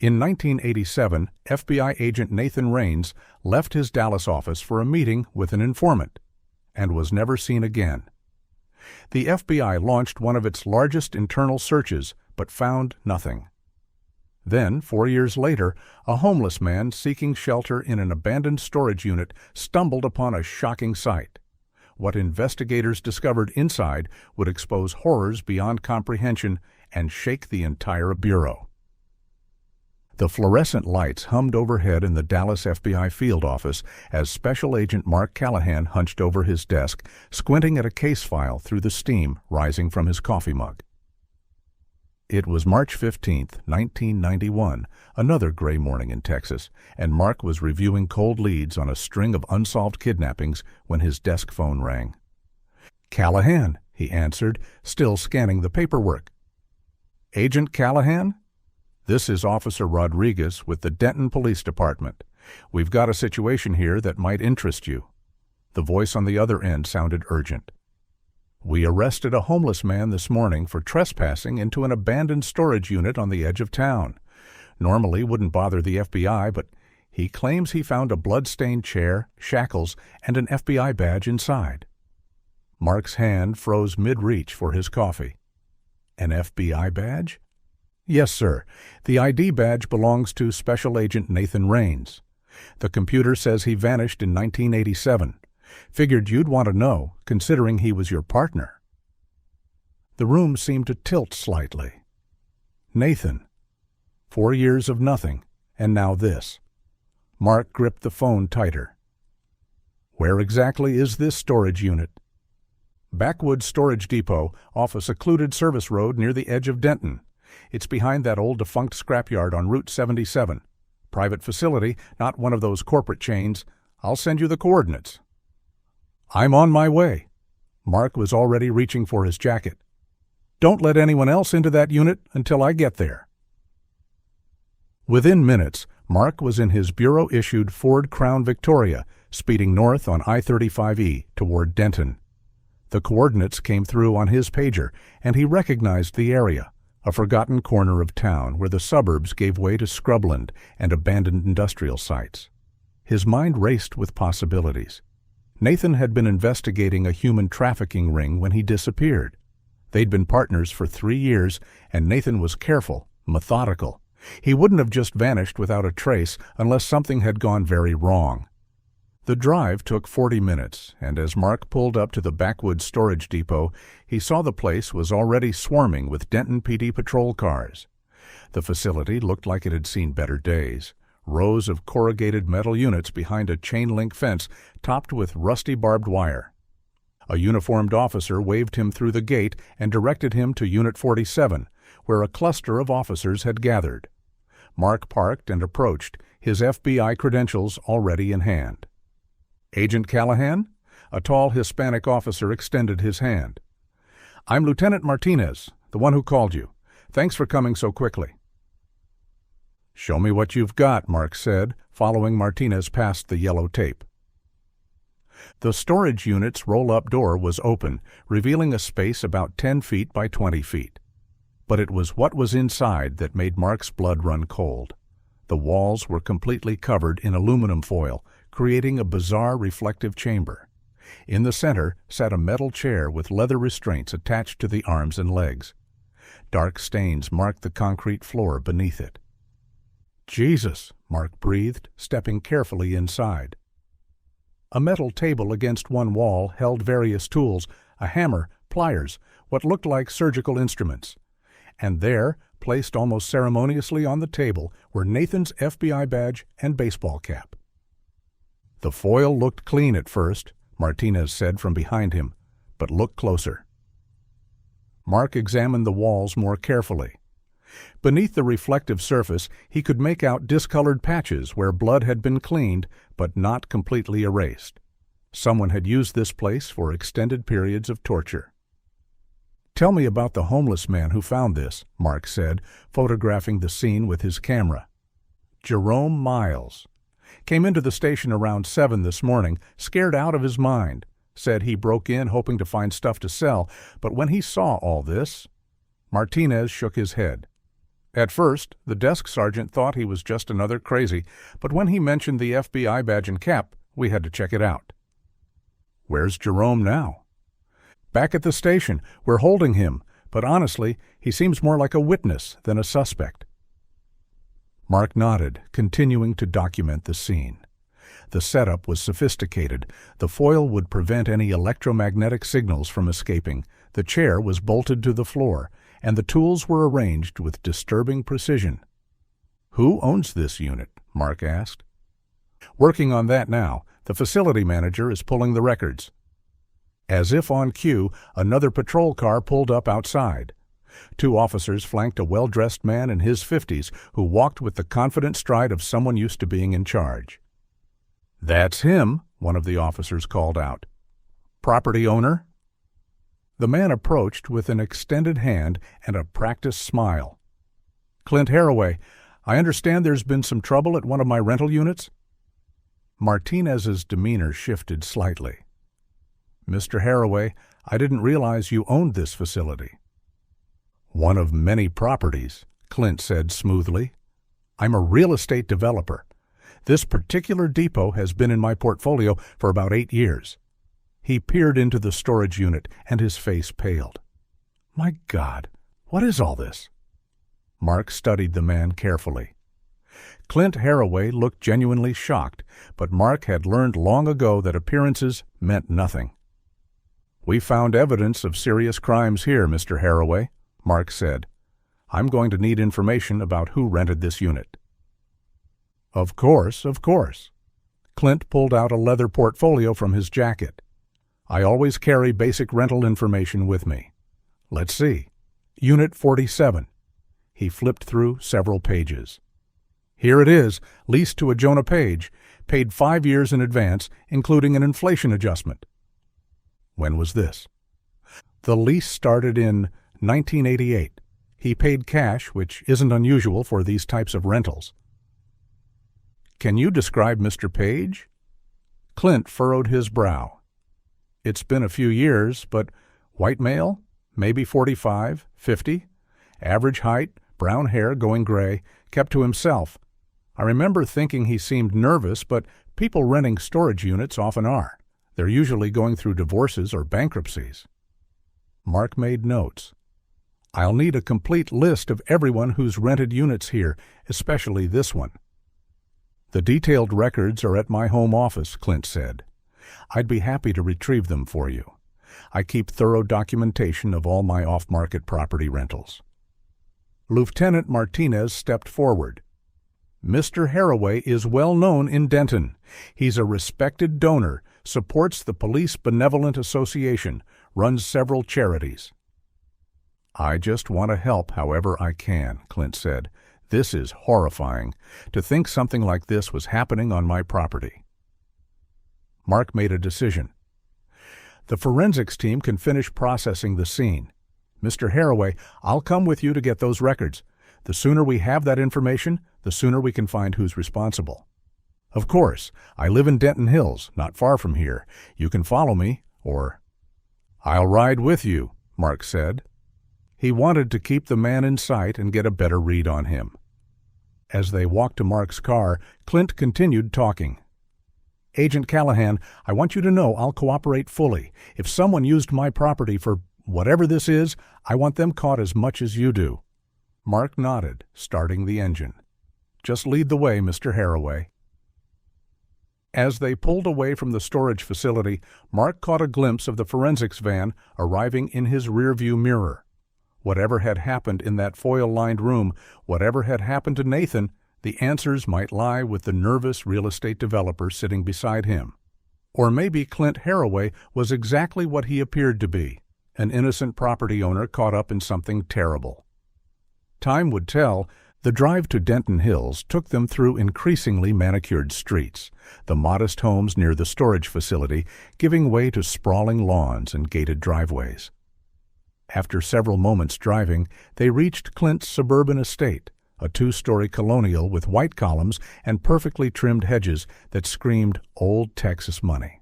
In 1987, FBI agent Nathan Raines left his Dallas office for a meeting with an informant and was never seen again. The FBI launched one of its largest internal searches, but found nothing. Then, 4 years later, a homeless man seeking shelter in an abandoned storage unit stumbled upon a shocking sight. What investigators discovered inside would expose horrors beyond comprehension and shake the entire bureau. The fluorescent lights hummed overhead in the Dallas FBI field office as Special Agent Mark Callahan hunched over his desk, squinting at a case file through the steam rising from his coffee mug. It was March 15, 1991, another gray morning in Texas, and Mark was reviewing cold leads on a string of unsolved kidnappings when his desk phone rang. "Callahan," he answered, still scanning the paperwork. "Agent Callahan? This is Officer Rodriguez with the Denton Police Department. We've got a situation here that might interest you." The voice on the other end sounded urgent. "We arrested a homeless man this morning for trespassing into an abandoned storage unit on the edge of town. Normally wouldn't bother the FBI, but he claims he found a blood-stained chair, shackles, and an FBI badge inside." Mark's hand froze mid-reach for his coffee. "An FBI badge?" "Yes, sir. The ID badge belongs to Special Agent Nathan Raines. The computer says he vanished in 1987. Figured you'd want to know, considering he was your partner." The room seemed to tilt slightly. Nathan. 4 years of nothing, and now this. Mark gripped the phone tighter. "Where exactly is this storage unit?" "Backwoods Storage Depot, off a secluded service road near the edge of Denton. It's behind that old defunct scrapyard on Route 77. Private facility, not one of those corporate chains. I'll send you the coordinates." "I'm on my way." Mark was already reaching for his jacket. "Don't let anyone else into that unit until I get there." Within minutes, Mark was in his bureau-issued Ford Crown Victoria, speeding north on I-35E toward Denton. The coordinates came through on his pager, and he recognized the area, a forgotten corner of town where the suburbs gave way to scrubland and abandoned industrial sites. His mind raced with possibilities. Nathan had been investigating a human trafficking ring when he disappeared. They'd been partners for 3 years, and Nathan was careful, methodical. He wouldn't have just vanished without a trace unless something had gone very wrong. The drive took 40 minutes, and as Mark pulled up to the Backwoods Storage Depot, he saw the place was already swarming with Denton PD patrol cars. The facility looked like it had seen better days. Rows of corrugated metal units behind a chain-link fence topped with rusty barbed wire. A uniformed officer waved him through the gate and directed him to Unit 47, where a cluster of officers had gathered. Mark parked and approached, his FBI credentials already in hand. "Agent Callahan?" A tall Hispanic officer extended his hand. "I'm Lieutenant Martinez, the one who called you. Thanks for coming so quickly." "Show me what you've got," Mark said, following Martinez past the yellow tape. The storage unit's roll-up door was open, revealing a space about 10 feet by 20 feet. But it was what was inside that made Mark's blood run cold. The walls were completely covered in aluminum foil, creating a bizarre reflective chamber. In the center sat a metal chair with leather restraints attached to the arms and legs. Dark stains marked the concrete floor beneath it. "Jesus," Mark breathed, stepping carefully inside. A metal table against one wall held various tools, a hammer, pliers, what looked like surgical instruments. And there, placed almost ceremoniously on the table, were Nathan's FBI badge and baseball cap. "The foil looked clean at first," Martinez said from behind him, "but look closer." Mark examined the walls more carefully. Beneath the reflective surface, he could make out discolored patches where blood had been cleaned, but not completely erased. Someone had used this place for extended periods of torture. "Tell me about the homeless man who found this," Mark said, photographing the scene with his camera. "Jerome Miles. Came into the station around 7 this morning, scared out of his mind. Said he broke in hoping to find stuff to sell, but when he saw all this..." Martinez shook his head. At first, the desk sergeant thought he was just another crazy, but when he mentioned the FBI badge and cap, we had to check it out. Where's Jerome now? Back at the station. We're holding him, but honestly, he seems more like a witness than a suspect. Mark nodded, continuing to document the scene. The setup was sophisticated. The foil would prevent any electromagnetic signals from escaping. The chair was bolted to the floor, and the tools were arranged with disturbing precision. "Who owns this unit?" Mark asked. "Working on that now. The facility manager is pulling the records." As if on cue, another patrol car pulled up outside. Two officers flanked a well-dressed man in his 50s who walked with the confident stride of someone used to being in charge. "That's him," one of the officers called out. "Property owner?" The man approached with an extended hand and a practiced smile. "Clint Haraway, I understand there's been some trouble at one of my rental units?" Martinez's demeanor shifted slightly. "Mr. Haraway, I didn't realize you owned this facility." "One of many properties," Clint said smoothly. "I'm a real estate developer. This particular depot has been in my portfolio for about 8 years. He peered into the storage unit, and his face paled. "My God, what is all this?" Mark studied the man carefully. Clint Haraway looked genuinely shocked, but Mark had learned long ago that appearances meant nothing. "We found evidence of serious crimes here, Mr. Haraway," Mark said. "I'm going to need information about who rented this unit." Of course. Clint pulled out a leather portfolio from his jacket. "I always carry basic rental information with me. Let's see. Unit 47. He flipped through several pages. "Here it is, leased to a Jonah Page, paid 5 years in advance, including an inflation adjustment." "When was this?" "The lease started in 1988. He paid cash, which isn't unusual for these types of rentals." "Can you describe Mr. Page?" Clint furrowed his brow. "It's been a few years, but white male, maybe 45, 50, average height, brown hair going gray, kept to himself. I remember thinking he seemed nervous, but people renting storage units often are. They're usually going through divorces or bankruptcies." Mark made notes. "I'll need a complete list of everyone who's rented units here, especially this one." "The detailed records are at my home office," Clint said. "I'd be happy to retrieve them for you. I keep thorough documentation of all my off-market property rentals." Lieutenant Martinez stepped forward. "Mr. Haraway is well known in Denton. He's a respected donor, supports the Police Benevolent Association, runs several charities." "I just want to help however I can," Clint said. "This is horrifying. To think something like this was happening on my property." Mark made a decision. "The forensics team can finish processing the scene. Mr. Haraway, I'll come with you to get those records. The sooner we have that information, the sooner we can find who's responsible. Of course, I live in Denton Hills, not far from here. You can follow me, or—" "I'll ride with you," Mark said. He wanted to keep the man in sight and get a better read on him. As they walked to Mark's car, Clint continued talking. "Agent Callahan, I want you to know I'll cooperate fully. If someone used my property for whatever this is, I want them caught as much as you do." Mark nodded, starting the engine. "Just lead the way, Mr. Haraway." As they pulled away from the storage facility, Mark caught a glimpse of the forensics van arriving in his rearview mirror. Whatever had happened in that foil-lined room, whatever had happened to Nathan, the answers might lie with the nervous real estate developer sitting beside him. Or maybe Clint Haraway was exactly what he appeared to be, an innocent property owner caught up in something terrible. Time would tell. The drive to Denton Hills took them through increasingly manicured streets, the modest homes near the storage facility giving way to sprawling lawns and gated driveways. After several moments driving, they reached Clint's suburban estate, a 2-story colonial with white columns and perfectly trimmed hedges that screamed old Texas money.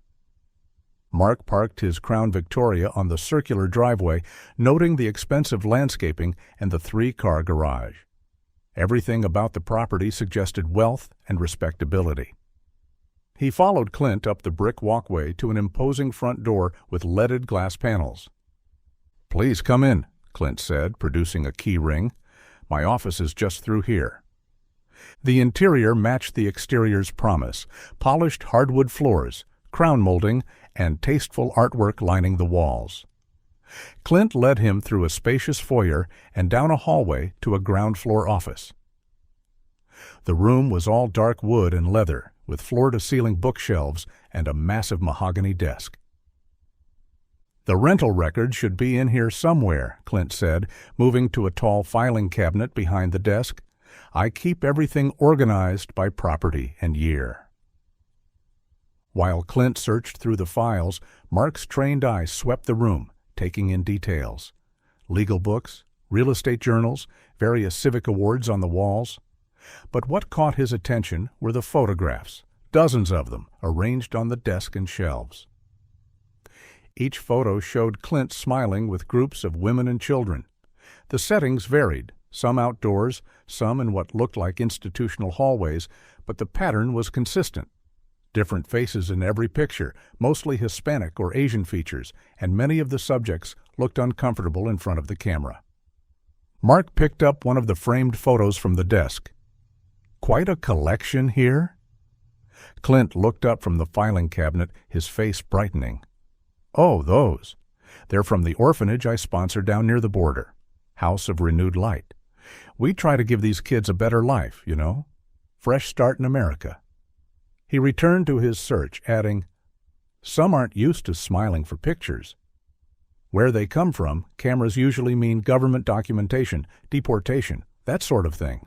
Mark parked his Crown Victoria on the circular driveway, noting the expensive landscaping and the 3-car garage. Everything about the property suggested wealth and respectability. He followed Clint up the brick walkway to an imposing front door with leaded glass panels. "Please come in," Clint said, producing a key ring. "My office is just through here." The interior matched the exterior's promise: polished hardwood floors, crown molding, and tasteful artwork lining the walls. Clint led him through a spacious foyer and down a hallway to a ground-floor office. The room was all dark wood and leather, with floor-to-ceiling bookshelves and a massive mahogany desk. "The rental record should be in here somewhere," Clint said, moving to a tall filing cabinet behind the desk. "I keep everything organized by property and year." While Clint searched through the files, Mark's trained eye swept the room, taking in details: legal books, real estate journals, various civic awards on the walls. But what caught his attention were the photographs, dozens of them, arranged on the desk and shelves. Each photo showed Clint smiling with groups of women and children. The settings varied, some outdoors, some in what looked like institutional hallways, but the pattern was consistent. Different faces in every picture, mostly Hispanic or Asian features, and many of the subjects looked uncomfortable in front of the camera. Mark picked up one of the framed photos from the desk. "Quite a collection here?" Clint looked up from the filing cabinet, his face brightening. "Oh, those. They're from the orphanage I sponsor down near the border. House of Renewed Light. We try to give these kids a better life, you know. Fresh start in America." He returned to his search, adding, "Some aren't used to smiling for pictures. Where they come from, cameras usually mean government documentation, deportation, that sort of thing."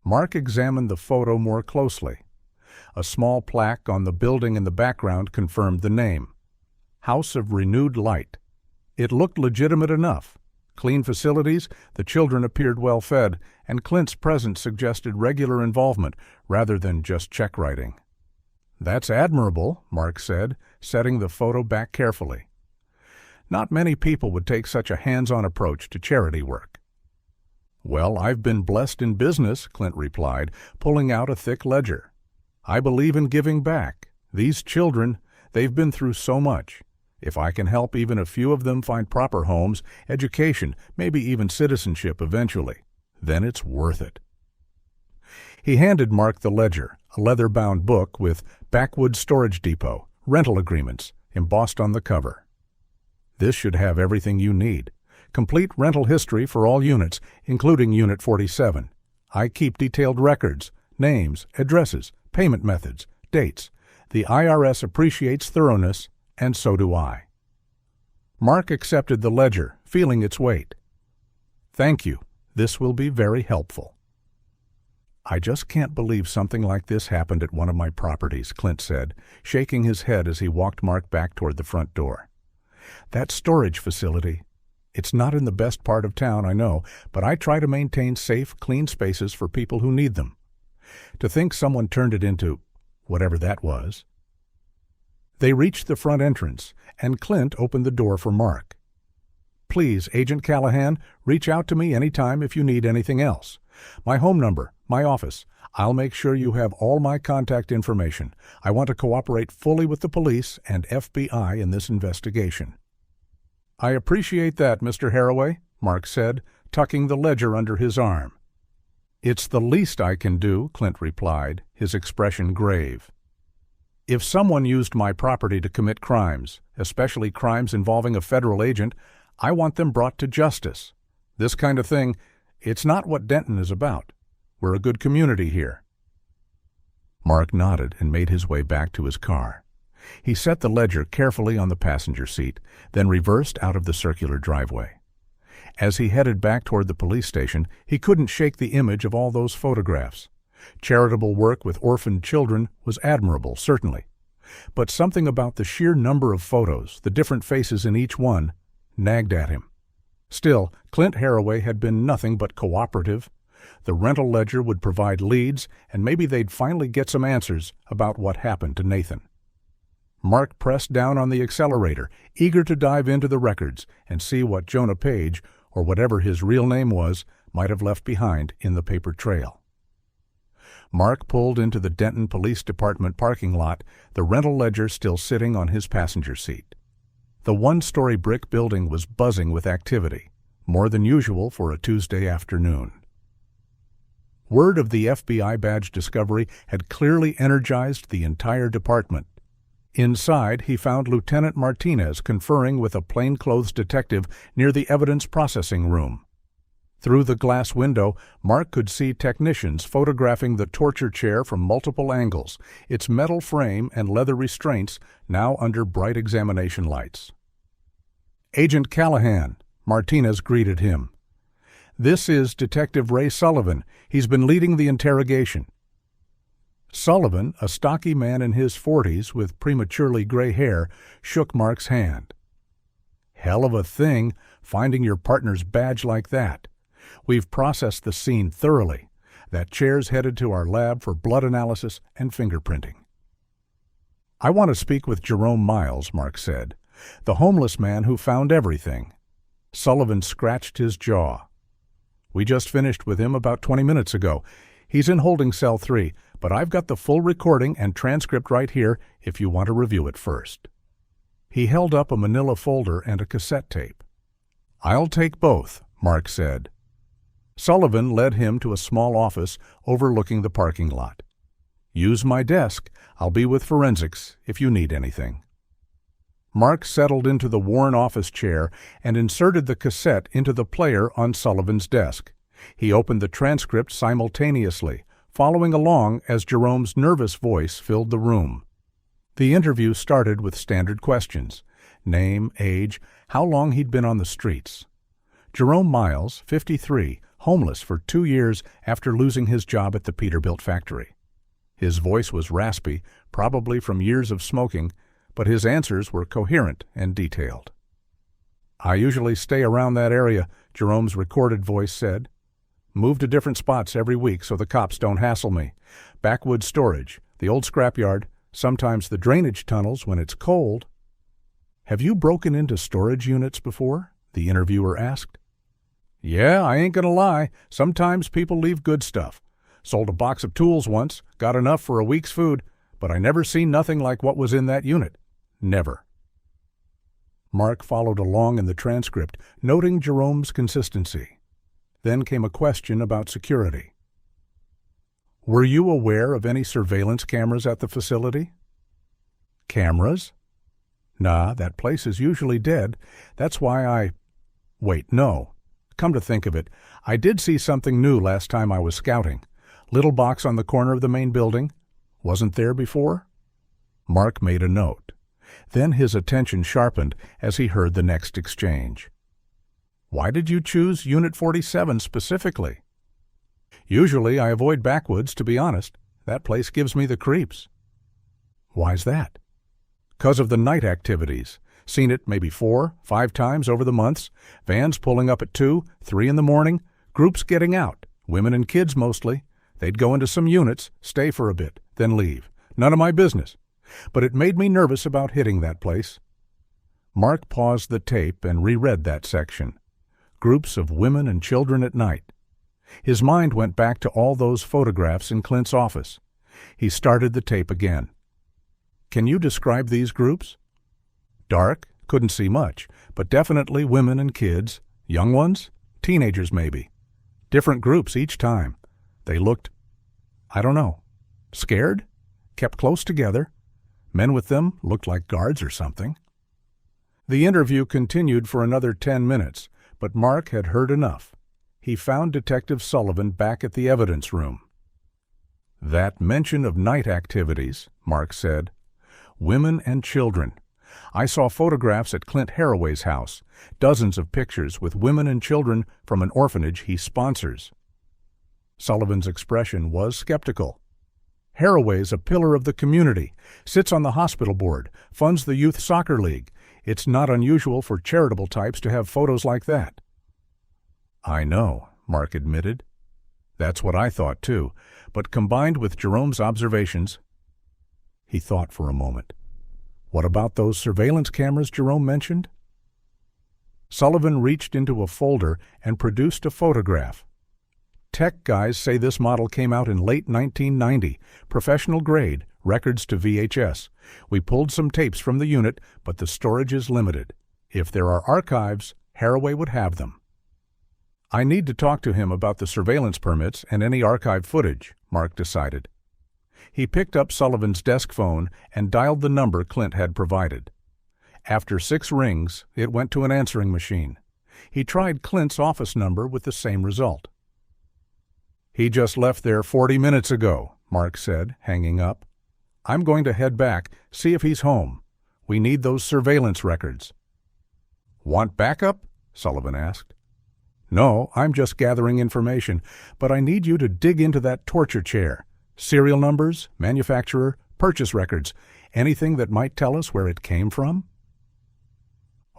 Mark examined the photo more closely. A small plaque on the building in the background confirmed the name: House of Renewed Light. It looked legitimate enough. Clean facilities, the children appeared well fed, and Clint's presence suggested regular involvement rather than just check writing. "That's admirable," Mark said, setting the photo back carefully. "Not many people would take such a hands-on approach to charity work." "Well, I've been blessed in business," Clint replied, pulling out a thick ledger. "I believe in giving back. These children, they've been through so much. If I can help even a few of them find proper homes, education, maybe even citizenship eventually, then it's worth it." He handed Mark the ledger, a leather-bound book with Backwoods Storage Depot, rental agreements, embossed on the cover. "This should have everything you need. Complete rental history for all units, including Unit 47. I keep detailed records, names, addresses, payment methods, dates. The IRS appreciates thoroughness, and so do I." Mark accepted the ledger, feeling its weight. "Thank you. This will be very helpful." "I just can't believe something like this happened at one of my properties," Clint said, shaking his head as he walked Mark back toward the front door. "That storage facility. It's not in the best part of town, I know, but I try to maintain safe, clean spaces for people who need them. To think someone turned it into whatever that was." They reached the front entrance, and Clint opened the door for Mark. "Please, Agent Callahan, reach out to me anytime if you need anything else. My home number, my office. I'll make sure you have all my contact information. I want to cooperate fully with the police and FBI in this investigation." "I appreciate that, Mr. Haraway," Mark said, tucking the ledger under his arm. "It's the least I can do," Clint replied, his expression grave. "If someone used my property to commit crimes, especially crimes involving a federal agent, I want them brought to justice. This kind of thing, it's not what Denton is about. We're a good community here." Mark nodded and made his way back to his car. He set the ledger carefully on the passenger seat, then reversed out of the circular driveway. As he headed back toward the police station, he couldn't shake the image of all those photographs. Charitable work with orphaned children was admirable, certainly. But something about the sheer number of photos, the different faces in each one, nagged at him. Still, Clint Haraway had been nothing but cooperative. The rental ledger would provide leads, and maybe they'd finally get some answers about what happened to Nathan. Mark pressed down on the accelerator, eager to dive into the records and see what Jonah Page, or whatever his real name was, might have left behind in the paper trail. Mark pulled into the Denton Police Department parking lot, the rental ledger still sitting on his passenger seat. The one-story brick building was buzzing with activity, more than usual for a Tuesday afternoon. Word of the FBI badge discovery had clearly energized the entire department. Inside, he found Lieutenant Martinez conferring with a plainclothes detective near the evidence processing room. Through the glass window, Mark could see technicians photographing the torture chair from multiple angles, its metal frame and leather restraints now under bright examination lights. "Agent Callahan," Martinez greeted him. "This is Detective Ray Sullivan. He's been leading the interrogation." Sullivan, a stocky man in his 40s with prematurely gray hair, shook Mark's hand. "Hell of a thing, finding your partner's badge like that. We've processed the scene thoroughly. That chair's headed to our lab for blood analysis and fingerprinting." "I want to speak with Jerome Miles," Mark said, "the homeless man who found everything." Sullivan scratched his jaw. "We just finished with him about 20 minutes ago. He's in holding cell 3, but I've got the full recording and transcript right here if you want to review it first." He held up a manila folder and a cassette tape. "I'll take both," Mark said. Sullivan led him to a small office overlooking the parking lot. "Use my desk. I'll be with forensics if you need anything." Mark settled into the worn office chair and inserted the cassette into the player on Sullivan's desk. He opened the transcript simultaneously, following along as Jerome's nervous voice filled the room. The interview started with standard questions: name, age, how long he'd been on the streets. Jerome Miles, 53, homeless for 2 years after losing his job at the Peterbilt factory. His voice was raspy, probably from years of smoking, but his answers were coherent and detailed. "I usually stay around that area," Jerome's recorded voice said. "Move to different spots every week so the cops don't hassle me. Backwoods storage, the old scrapyard, sometimes the drainage tunnels when it's cold." "Have you broken into storage units before?" the interviewer asked. "Yeah, I ain't gonna lie. Sometimes people leave good stuff. Sold a box of tools once, got enough for a week's food, but I never seen nothing like what was in that unit. Never." Mark followed along in the transcript, noting Jerome's consistency. Then came a question about security. "Were you aware of any surveillance cameras at the facility?" "Cameras? Nah, that place is usually dead. That's why I... Wait, no. Come to think of it, I did see something new last time I was scouting. Little box on the corner of the main building. Wasn't there before?" Mark made a note. Then his attention sharpened as he heard the next exchange. "Why did you choose Unit 47 specifically?" "Usually I avoid backwoods, to be honest. That place gives me the creeps." "Why's that?" "'Cause of the night activities. Seen it maybe 4, 5 times over the months. Vans pulling up at 2, 3 in the morning. Groups getting out. Women and kids mostly. They'd go into some units, stay for a bit, then leave. None of my business. But it made me nervous about hitting that place." Mark paused the tape and reread that section. Groups of women and children at night. His mind went back to all those photographs in Clint's office. He started the tape again. "Can you describe these groups?" "Dark, couldn't see much, but definitely women and kids. Young ones? Teenagers maybe. Different groups each time. They looked, I don't know, scared? Kept close together. Men with them looked like guards or something." The interview continued for another 10 minutes, but Mark had heard enough. He found Detective Sullivan back at the evidence room. "That mention of night activities," Mark said. "Women and children. I saw photographs at Clint Haraway's house, dozens of pictures with women and children from an orphanage he sponsors." Sullivan's expression was skeptical. "Haraway's a pillar of the community, sits on the hospital board, funds the youth soccer league. It's not unusual for charitable types to have photos like that." "I know," Mark admitted. "That's what I thought too, but combined with Jerome's observations..." He thought for a moment. "What about those surveillance cameras Jerome mentioned?" Sullivan reached into a folder and produced a photograph. Tech guys say this model came out in late 1990. Professional grade, records to VHS. We pulled some tapes from the unit, but the storage is limited. If there are archives, Haraway would have them. I need to talk to him about the surveillance permits and any archive footage, Mark decided. He picked up Sullivan's desk phone and dialed the number Clint had provided. After 6 rings, it went to an answering machine. He tried Clint's office number with the same result. "He just left there 40 minutes ago," Mark said, hanging up. "I'm going to head back, see if he's home. We need those surveillance records." "Want backup?" Sullivan asked. "No, I'm just gathering information, but I need you to dig into that torture chair. Serial numbers, manufacturer, purchase records, anything that might tell us where it came from?"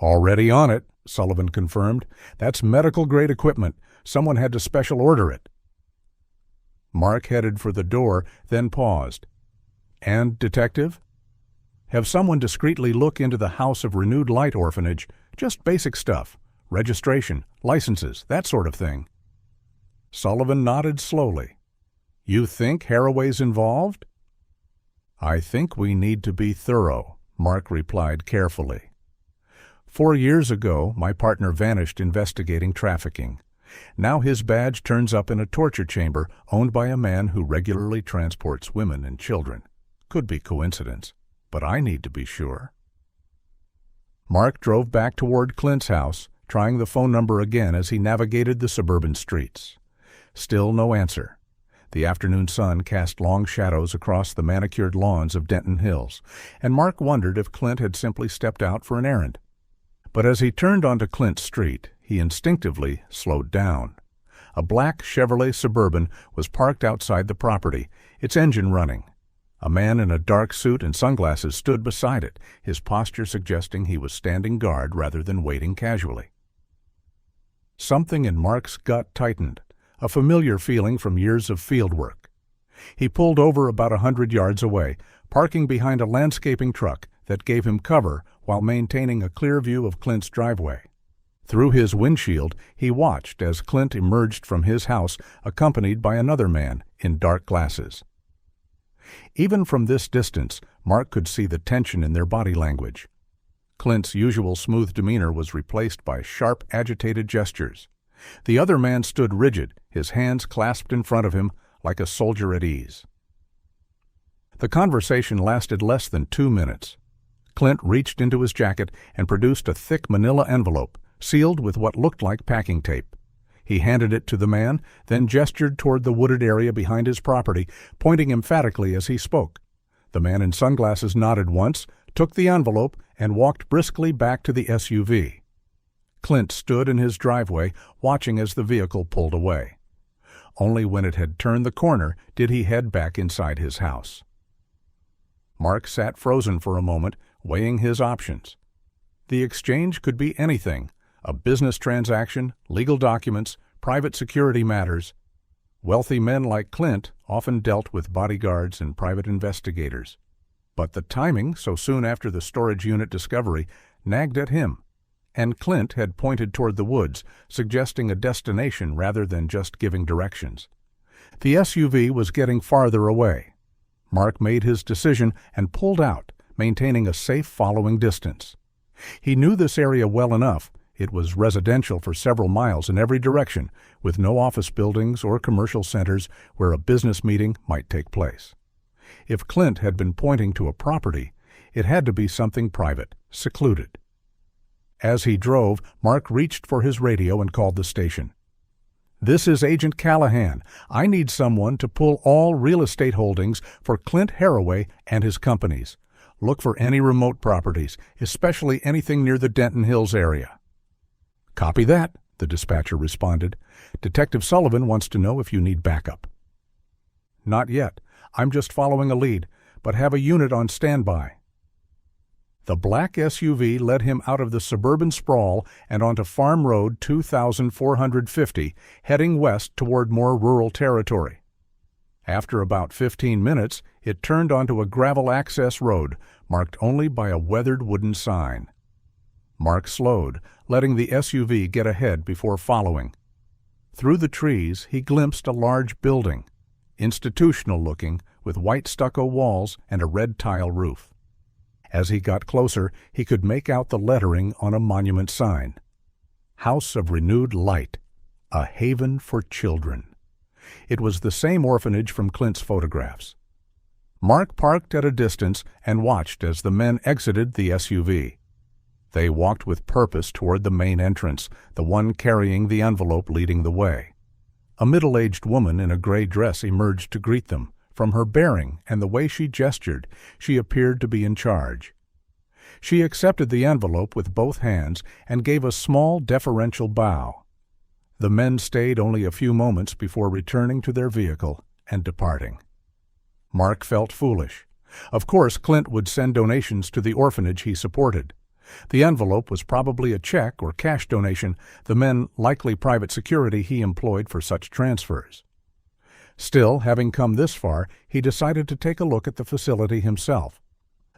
"Already on it," Sullivan confirmed. "That's medical-grade equipment. Someone had to special order it." Mark headed for the door, then paused. "And, Detective?" "Have someone discreetly look into the House of Renewed Light Orphanage. Just basic stuff. Registration, licenses, that sort of thing." Sullivan nodded slowly. "You think Haraway's involved?" "I think we need to be thorough," Mark replied carefully. 4 years ago, my partner vanished investigating trafficking. Now his badge turns up in a torture chamber owned by a man who regularly transports women and children. Could be coincidence, but I need to be sure. Mark drove back toward Clint's house, trying the phone number again as he navigated the suburban streets. Still no answer. The afternoon sun cast long shadows across the manicured lawns of Denton Hills, and Mark wondered if Clint had simply stepped out for an errand. But as he turned onto Clint Street, he instinctively slowed down. A black Chevrolet Suburban was parked outside the property, its engine running. A man in a dark suit and sunglasses stood beside it, his posture suggesting he was standing guard rather than waiting casually. Something in Mark's gut tightened, a familiar feeling from years of field work. He pulled over about 100 yards away, parking behind a landscaping truck that gave him cover while maintaining a clear view of Clint's driveway. Through his windshield, he watched as Clint emerged from his house, accompanied by another man in dark glasses. Even from this distance, Mark could see the tension in their body language. Clint's usual smooth demeanor was replaced by sharp, agitated gestures. The other man stood rigid, his hands clasped in front of him, like a soldier at ease. The conversation lasted less than 2 minutes. Clint reached into his jacket and produced a thick manila envelope, sealed with what looked like packing tape. He handed it to the man, then gestured toward the wooded area behind his property, pointing emphatically as he spoke. The man in sunglasses nodded once, took the envelope, and walked briskly back to the SUV. Clint stood in his driveway, watching as the vehicle pulled away. Only when it had turned the corner did he head back inside his house. Mark sat frozen for a moment, weighing his options. The exchange could be anything: a business transaction, legal documents, private security matters. Wealthy men like Clint often dealt with bodyguards and private investigators. But the timing, so soon after the storage unit discovery, nagged at him, and Clint had pointed toward the woods, suggesting a destination rather than just giving directions. The SUV was getting farther away. Mark made his decision and pulled out, maintaining a safe following distance. He knew this area well enough. It was residential for several miles in every direction, with no office buildings or commercial centers where a business meeting might take place. If Clint had been pointing to a property, it had to be something private, secluded. As he drove, Mark reached for his radio and called the station. "This is Agent Callahan. I need someone to pull all real estate holdings for Clint Haraway and his companies. Look for any remote properties, especially anything near the Denton Hills area." "Copy that," the dispatcher responded. "Detective Sullivan wants to know if you need backup." "Not yet. I'm just following a lead, but have a unit on standby." The black SUV led him out of the suburban sprawl and onto Farm Road 2450, heading west toward more rural territory. After about 15 minutes, it turned onto a gravel access road, marked only by a weathered wooden sign. Mark slowed, letting the SUV get ahead before following. Through the trees he glimpsed a large building, institutional-looking, with white stucco walls and a red tile roof. As he got closer, he could make out the lettering on a monument sign. House of Renewed Light, a haven for children. It was the same orphanage from Clint's photographs. Mark parked at a distance and watched as the men exited the SUV. They walked with purpose toward the main entrance, the one carrying the envelope leading the way. A middle-aged woman in a gray dress emerged to greet them. From her bearing and the way she gestured, she appeared to be in charge. She accepted the envelope with both hands and gave a small deferential bow. The men stayed only a few moments before returning to their vehicle and departing. Mark felt foolish. Of course, Clint would send donations to the orphanage he supported. The envelope was probably a check or cash donation, the men likely private security he employed for such transfers. Still, having come this far, he decided to take a look at the facility himself.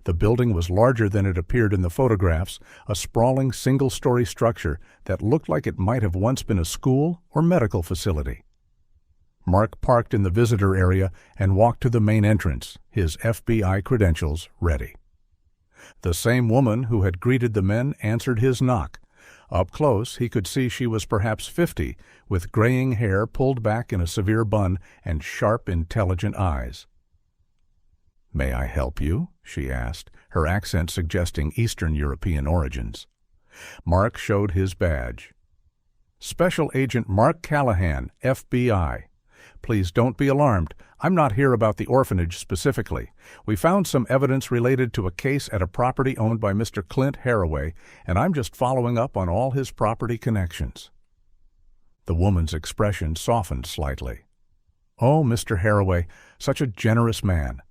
The building was larger than it appeared in the photographs, a sprawling single-story structure that looked like it might have once been a school or medical facility. Mark parked in the visitor area and walked to the main entrance, his FBI credentials ready. The same woman who had greeted the men answered his knock. Up close, he could see she was perhaps 50, with graying hair pulled back in a severe bun and sharp, intelligent eyes. "May I help you?" she asked, her accent suggesting Eastern European origins. Mark showed his badge. "Special Agent Mark Callahan, FBI. Please don't be alarmed. I'm not here about the orphanage specifically. We found some evidence related to a case at a property owned by Mr. Clint Haraway, and I'm just following up on all his property connections." The woman's expression softened slightly. "Oh, Mr. Haraway, such a generous man.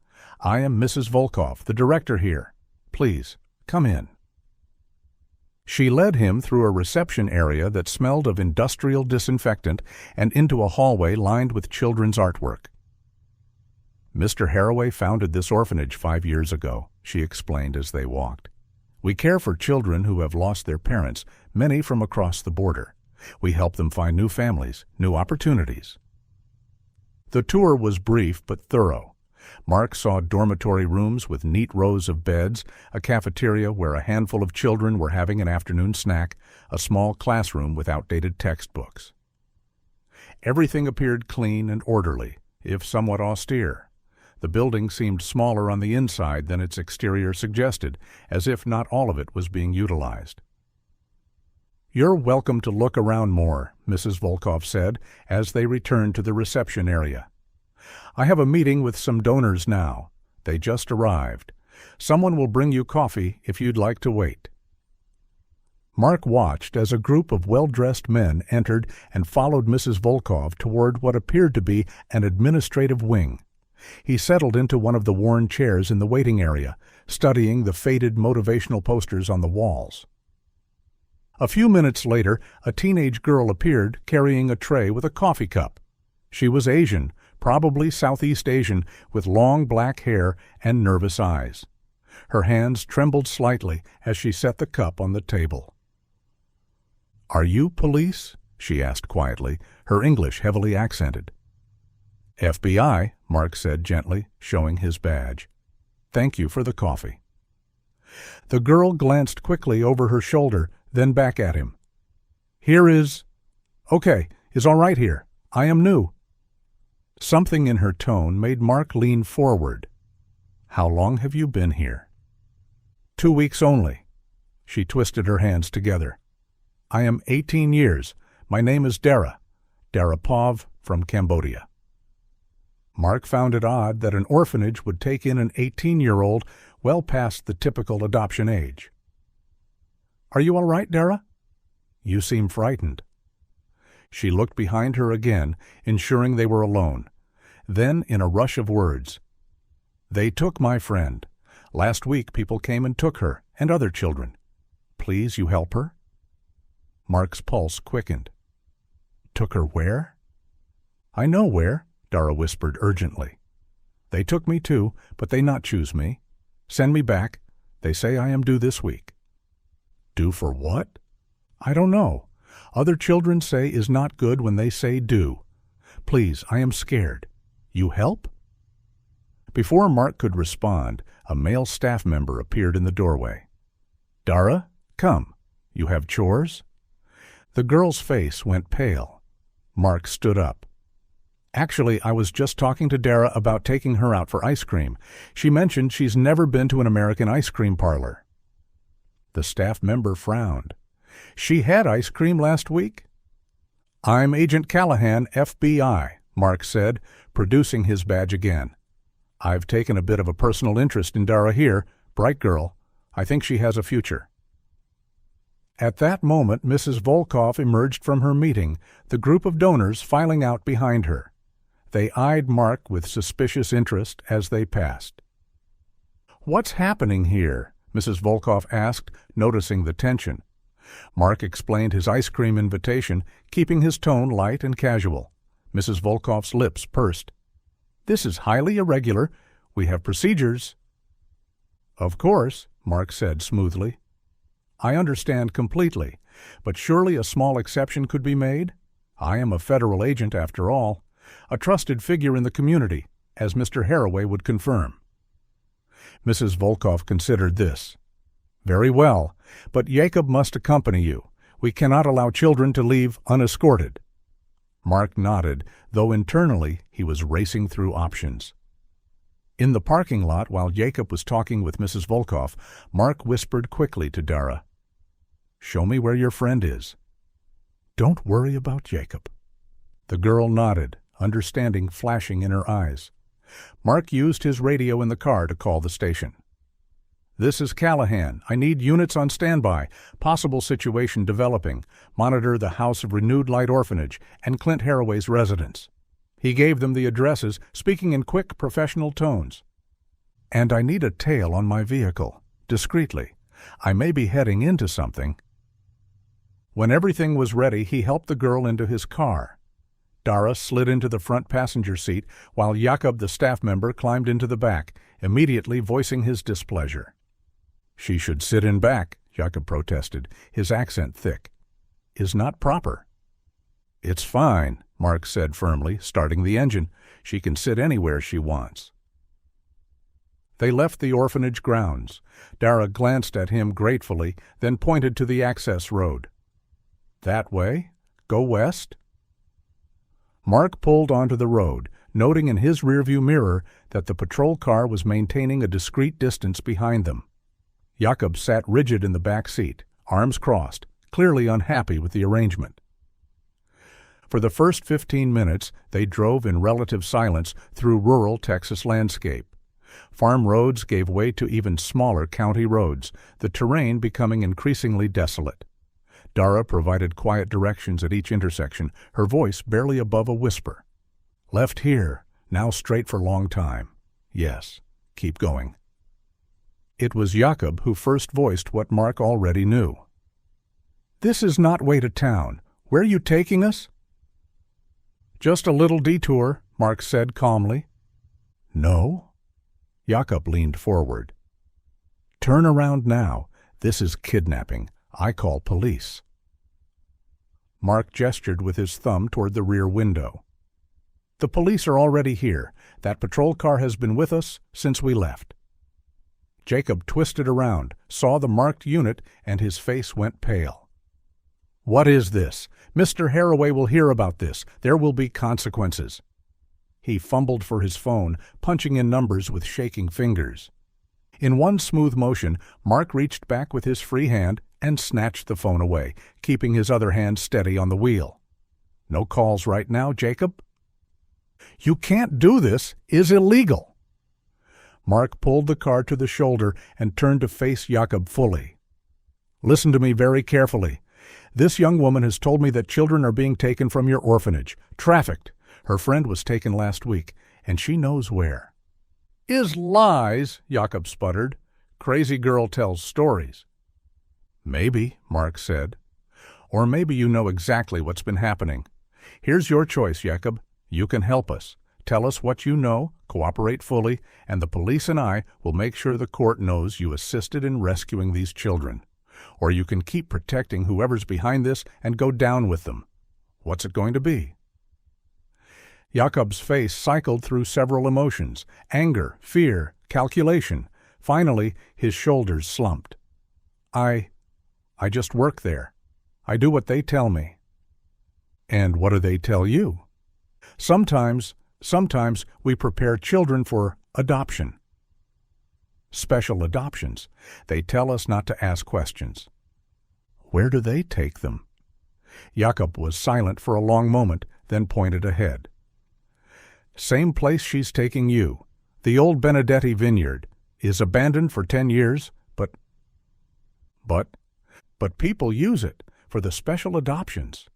I am Mrs. Volkov, the director here. Please, come in." She led him through a reception area that smelled of industrial disinfectant and into a hallway lined with children's artwork. "Mr. Haraway founded this orphanage 5 years ago," she explained as they walked. "We care for children who have lost their parents, many from across the border. We help them find new families, new opportunities." The tour was brief but thorough. Mark saw dormitory rooms with neat rows of beds, a cafeteria where a handful of children were having an afternoon snack, a small classroom with outdated textbooks. Everything appeared clean and orderly, if somewhat austere. The building seemed smaller on the inside than its exterior suggested, as if not all of it was being utilized. "You're welcome to look around more," Mrs. Volkov said, as they returned to the reception area. "I have a meeting with some donors now. They just arrived. Someone will bring you coffee if you'd like to wait." Mark watched as a group of well-dressed men entered and followed Mrs. Volkov toward what appeared to be an administrative wing. He settled into one of the worn chairs in the waiting area, studying the faded motivational posters on the walls. A few minutes later, a teenage girl appeared carrying a tray with a coffee cup. She was Asian, probably Southeast Asian, with long black hair and nervous eyes. Her hands trembled slightly as she set the cup on the table. "Are you police?" she asked quietly, her English heavily accented. "FBI," Mark said gently, showing his badge. "Thank you for the coffee." The girl glanced quickly over her shoulder, then back at him. "Here is... Okay, is all right here. I am new." Something in her tone made Mark lean forward. "How long have you been here?" 2 weeks only." She twisted her hands together. "I am 18 years. My name is Dara Pov from Cambodia." Mark found it odd that an orphanage would take in an 18-year-old well past the typical adoption age. "Are you all right, Dara? You seem frightened." She looked behind her again, ensuring they were alone. Then, in a rush of words, "They took my friend. Last week people came and took her, and other children. Please, you help her?" Mark's pulse quickened. "Took her where?" "I know where," Dara whispered urgently. "They took me too, but they not choose me. Send me back. They say I am due this week." "Due for what?" "I don't know. Other children say is not good when they say do. Please, I am scared. You help?" Before Mark could respond, a male staff member appeared in the doorway. "Dara, come. You have chores?" The girl's face went pale. Mark stood up. "Actually, I was just talking to Dara about taking her out for ice cream. She mentioned she's never been to an American ice cream parlor." The staff member frowned. "She had ice cream last week?" "I'm Agent Callahan, FBI," Mark said, producing his badge again. "I've taken a bit of a personal interest in Dara here. Bright girl. I think she has a future." At that moment, Mrs. Volkov emerged from her meeting, the group of donors filing out behind her. They eyed Mark with suspicious interest as they passed. "What's happening here?" Mrs. Volkov asked, noticing the tension. Mark explained his ice cream invitation, keeping his tone light and casual. Mrs. Volkov's lips pursed. "This is highly irregular. We have procedures." "Of course," Mark said smoothly. "I understand completely, but surely a small exception could be made? I am a federal agent, after all, a trusted figure in the community, as Mr. Haraway would confirm." Mrs. Volkov considered this. "Very well, but Jacob must accompany you. We cannot allow children to leave unescorted." Mark nodded, though internally he was racing through options. In the parking lot, while Jacob was talking with Mrs. Volkov, Mark whispered quickly to Dara, "Show me where your friend is." "Don't worry about Jacob." The girl nodded, understanding flashing in her eyes. Mark used his radio in the car to call the station. "This is Callahan. I need units on standby. Possible situation developing. Monitor the House of Renewed Light Orphanage and Clint Haraway's residence." He gave them the addresses, speaking in quick, professional tones. "And I need a tail on my vehicle, discreetly. I may be heading into something." When everything was ready, he helped the girl into his car. Dara slid into the front passenger seat, while Jakob, the staff member, climbed into the back, immediately voicing his displeasure. "She should sit in back," Jakob protested, his accent thick. "Is not proper." "It's fine," Mark said firmly, starting the engine. "She can sit anywhere she wants." They left the orphanage grounds. Dara glanced at him gratefully, then pointed to the access road. "That way? Go west?" Mark pulled onto the road, noting in his rearview mirror that the patrol car was maintaining a discreet distance behind them. Jakob sat rigid in the back seat, arms crossed, clearly unhappy with the arrangement. For the first 15 minutes, they drove in relative silence through rural Texas landscape. Farm roads gave way to even smaller county roads, the terrain becoming increasingly desolate. Dara provided quiet directions at each intersection, her voice barely above a whisper. "Left here, now straight for long time. Yes, keep going." It was Jakob who first voiced what Mark already knew. "This is not way to town. Where are you taking us?" "Just a little detour," Mark said calmly. "No?" Jakob leaned forward. "Turn around now. This is kidnapping. I call police." Mark gestured with his thumb toward the rear window. "The police are already here. That patrol car has been with us since we left." Jacob twisted around, saw the marked unit, and his face went pale. "What is this? Mr. Haraway will hear about this. There will be consequences." He fumbled for his phone, punching in numbers with shaking fingers. In one smooth motion, Mark reached back with his free hand and snatched the phone away, keeping his other hand steady on the wheel. "No calls right now, Jacob?" "You can't do this. Is illegal." Mark pulled the car to the shoulder and turned to face Jakob fully. "Listen to me very carefully. This young woman has told me that children are being taken from your orphanage, trafficked. Her friend was taken last week, and she knows where." "Is lies," Jakob sputtered. "Crazy girl tells stories." "Maybe," Mark said. "Or maybe you know exactly what's been happening. Here's your choice, Jakob. You can help us. Tell us what you know, cooperate fully, and the police and I will make sure the court knows you assisted in rescuing these children. Or you can keep protecting whoever's behind this and go down with them. What's it going to be?" Jakob's face cycled through several emotions: anger, fear, calculation. Finally, his shoulders slumped. I just work there. I do what they tell me." "And what do they tell you?" Sometimes we prepare children for adoption." "Special adoptions. They tell us not to ask questions." "Where do they take them?" Jakob was silent for a long moment, then pointed ahead. "Same place she's taking you. The old Benedetti Vineyard is abandoned for 10 years, but people use it for the special adoptions."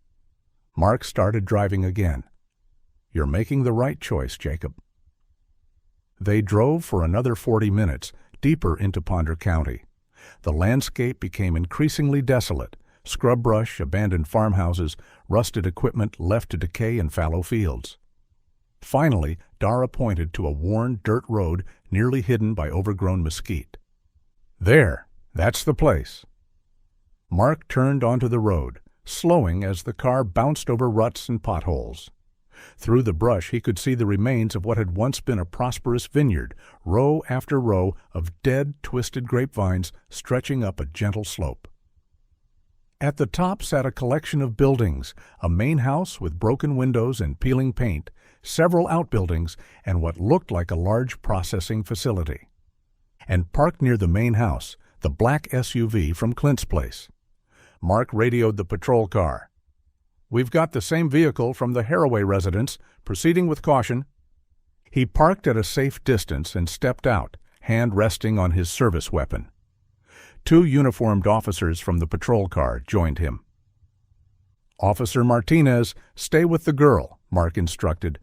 Mark started driving again. "You're making the right choice, Jacob." They drove for another 40 minutes, deeper into Ponder County. The landscape became increasingly desolate: scrub brush, abandoned farmhouses, rusted equipment left to decay in fallow fields. Finally, Dara pointed to a worn dirt road nearly hidden by overgrown mesquite. "There, that's the place." Mark turned onto the road, slowing as the car bounced over ruts and potholes. Through the brush he could see the remains of what had once been a prosperous vineyard, row after row of dead, twisted grapevines stretching up a gentle slope. At the top sat a collection of buildings: a main house with broken windows and peeling paint, several outbuildings, and what looked like a large processing facility. And parked near the main house, the black SUV from Clint's place. Mark radioed the patrol car. "We've got the same vehicle from the Haraway residence, proceeding with caution." He parked at a safe distance and stepped out, hand resting on his service weapon. 2 uniformed officers from the patrol car joined him. "Officer Martinez, stay with the girl," Mark instructed.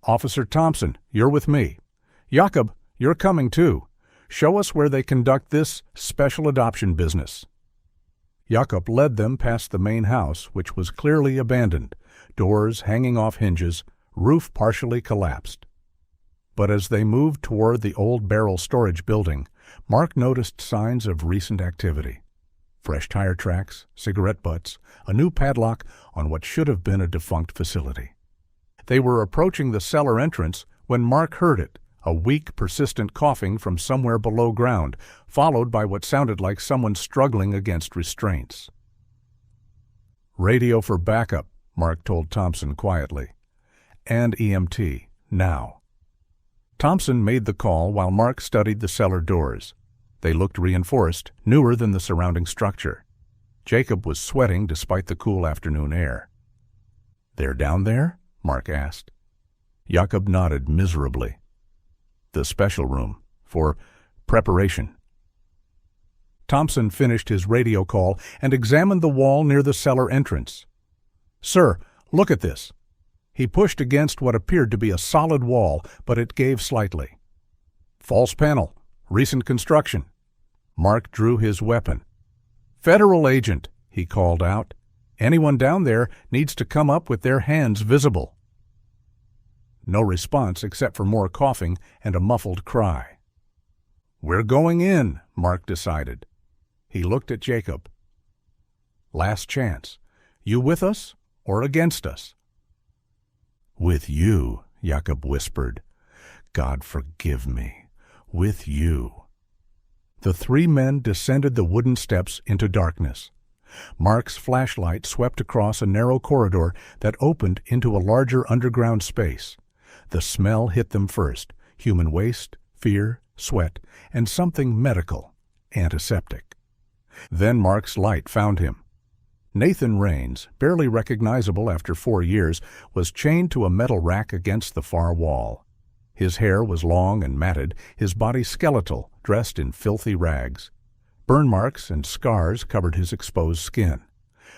"Officer Thompson, you're with me. Jakob, you're coming too. Show us where they conduct this special adoption business." Jakob led them past the main house, which was clearly abandoned, doors hanging off hinges, roof partially collapsed. But as they moved toward the old barrel storage building, Mark noticed signs of recent activity: fresh tire tracks, cigarette butts, a new padlock on what should have been a defunct facility. They were approaching the cellar entrance when Mark heard it: a weak, persistent coughing from somewhere below ground, followed by what sounded like someone struggling against restraints. "Radio for backup," Mark told Thompson quietly. "And EMT, now." Thompson made the call while Mark studied the cellar doors. They looked reinforced, newer than the surrounding structure. Jacob was sweating despite the cool afternoon air. "They're down there?" Mark asked. Jacob nodded miserably. "The special room, for preparation." Thompson finished his radio call and examined the wall near the cellar entrance. "Sir, look at this." He pushed against what appeared to be a solid wall, but it gave slightly. "False panel. Recent construction." Mark drew his weapon. "Federal agent," he called out. "Anyone down there needs to come up with their hands visible." No response except for more coughing and a muffled cry. "We're going in," Mark decided. He looked at Jacob. "Last chance. You with us or against us?" "With you," Jacob whispered. "God forgive me. With you." The 3 men descended the wooden steps into darkness. Mark's flashlight swept across a narrow corridor that opened into a larger underground space. The smell hit them first: human waste, fear, sweat, and something medical, antiseptic. Then Mark's light found him. Nathan Raines, barely recognizable after 4 years, was chained to a metal rack against the far wall. His hair was long and matted, his body skeletal, dressed in filthy rags. Burn marks and scars covered his exposed skin.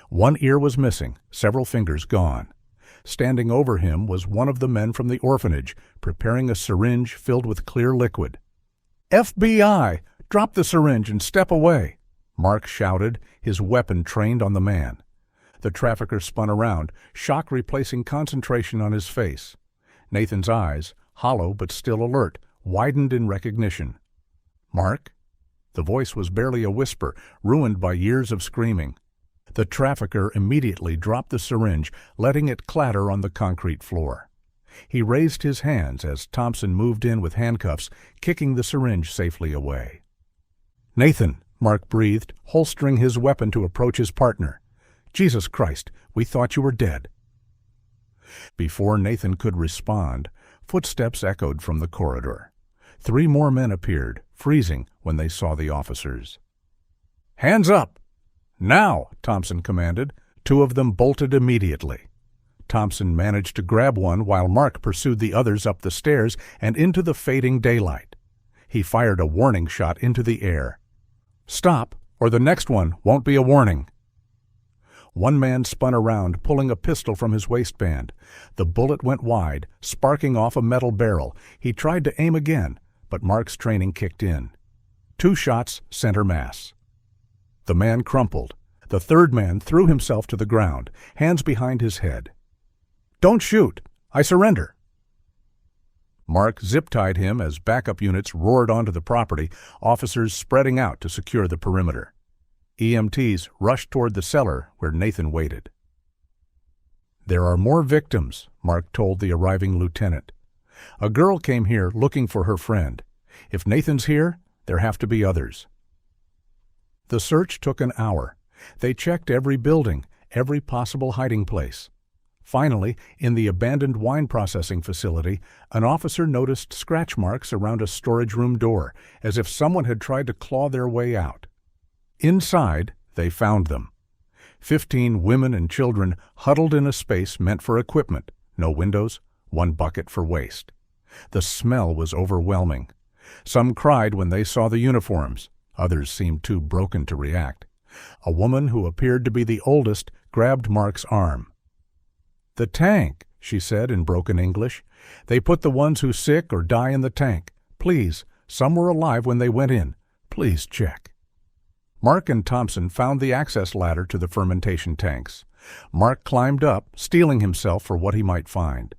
1 ear was missing, several fingers gone. Standing over him was one of the men from the orphanage, preparing a syringe filled with clear liquid. "FBI! Drop the syringe and step away!" Mark shouted, his weapon trained on the man. The trafficker spun around, shock replacing concentration on his face. Nathan's eyes, hollow but still alert, widened in recognition. "Mark?" The voice was barely a whisper, ruined by years of screaming. The trafficker immediately dropped the syringe, letting it clatter on the concrete floor. He raised his hands as Thompson moved in with handcuffs, kicking the syringe safely away. "Nathan," Mark breathed, holstering his weapon to approach his partner. "Jesus Christ, we thought you were dead." Before Nathan could respond, footsteps echoed from the corridor. 3 more men appeared, freezing when they saw the officers. "Hands up! Now!" Thompson commanded. 2 of them bolted immediately. Thompson managed to grab one while Mark pursued the others up the stairs and into the fading daylight. He fired a warning shot into the air. "Stop, or the next one won't be a warning." One man spun around, pulling a pistol from his waistband. The bullet went wide, sparking off a metal barrel. He tried to aim again, but Mark's training kicked in. 2 shots, center mass. The man crumpled. The 3rd man threw himself to the ground, hands behind his head. "Don't shoot! I surrender!" Mark zip-tied him as backup units roared onto the property, officers spreading out to secure the perimeter. EMTs rushed toward the cellar where Nathan waited. "There are more victims," Mark told the arriving lieutenant. "A girl came here looking for her friend. If Nathan's here, there have to be others." The search took an hour. They checked every building, every possible hiding place. Finally, in the abandoned wine processing facility, an officer noticed scratch marks around a storage room door, as if someone had tried to claw their way out. Inside, they found them. 15 women and children huddled in a space meant for equipment, no windows, 1 bucket for waste. The smell was overwhelming. Some cried when they saw the uniforms. Others seemed too broken to react. A woman who appeared to be the oldest grabbed Mark's arm. "The tank," she said in broken English. "They put the ones who sick or die in the tank. Please, some were alive when they went in. Please check." Mark and Thompson found the access ladder to the fermentation tanks. Mark climbed up, steeling himself for what he might find.